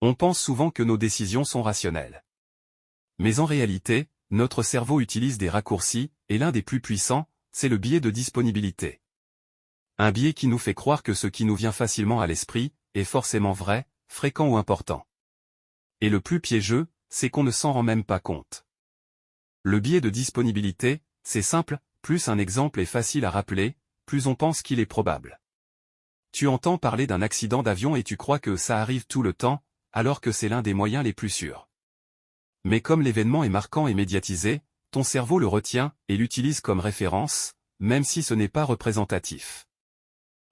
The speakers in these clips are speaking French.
On pense souvent que nos décisions sont rationnelles. Mais en réalité, notre cerveau utilise des raccourcis, et l'un des plus puissants, c'est le biais de disponibilité. Un biais qui nous fait croire que ce qui nous vient facilement à l'esprit, est forcément vrai, fréquent ou important. Et le plus piégeux, c'est qu'on ne s'en rend même pas compte. Le biais de disponibilité, c'est simple, plus un exemple est facile à rappeler, plus on pense qu'il est probable. Tu entends parler d'un accident d'avion et tu crois que ça arrive tout le temps, alors que c'est l'un des moyens les plus sûrs. Mais comme l'événement est marquant et médiatisé, ton cerveau le retient et l'utilise comme référence, même si ce n'est pas représentatif.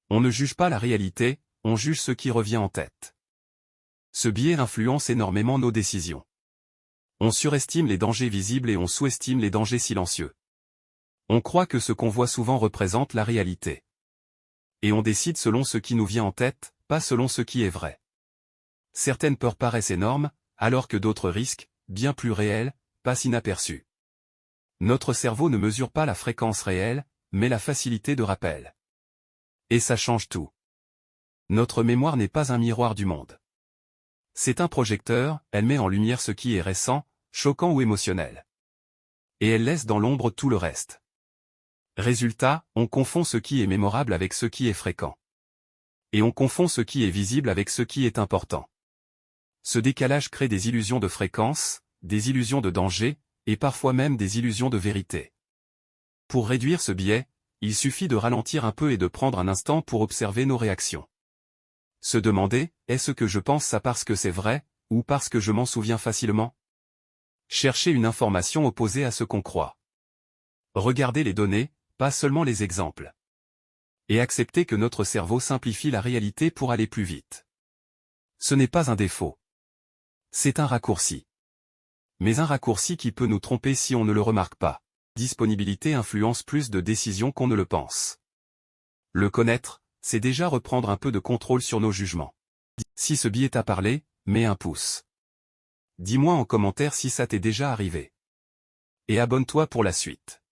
On ne juge pas la réalité, on juge ce qui revient en tête. Ce biais influence énormément nos décisions. On surestime les dangers visibles et on sous-estime les dangers silencieux. On croit que ce qu'on voit souvent représente la réalité. Et on décide selon ce qui nous vient en tête, pas selon ce qui est vrai. Certaines peurs paraissent énormes, alors que d'autres risques, bien plus réels, passent inaperçus. Notre cerveau ne mesure pas la fréquence réelle, mais la facilité de rappel. Et ça change tout. Notre mémoire n'est pas un miroir du monde. C'est un projecteur, elle met en lumière ce qui est récent, choquant ou émotionnel. Et elle laisse dans l'ombre tout le reste. Résultat, on confond ce qui est mémorable avec ce qui est fréquent. Et on confond ce qui est visible avec ce qui est important. Ce décalage crée des illusions de fréquence, des illusions de danger, et parfois même des illusions de vérité. Pour réduire ce biais, il suffit de ralentir un peu et de prendre un instant pour observer nos réactions. Se demander, est-ce que je pense ça parce que c'est vrai, ou parce que je m'en souviens facilement? Chercher une information opposée à ce qu'on croit. Regarder les données, pas seulement les exemples. Et accepter que notre cerveau simplifie la réalité pour aller plus vite. Ce n'est pas un défaut. C'est un raccourci. Mais un raccourci qui peut nous tromper si on ne le remarque pas. Disponibilité influence plus de décisions qu'on ne le pense. Le connaître, c'est déjà reprendre un peu de contrôle sur nos jugements. Si ce biais t'a parlé, mets un pouce. Dis-moi en commentaire si ça t'est déjà arrivé. Et abonne-toi pour la suite.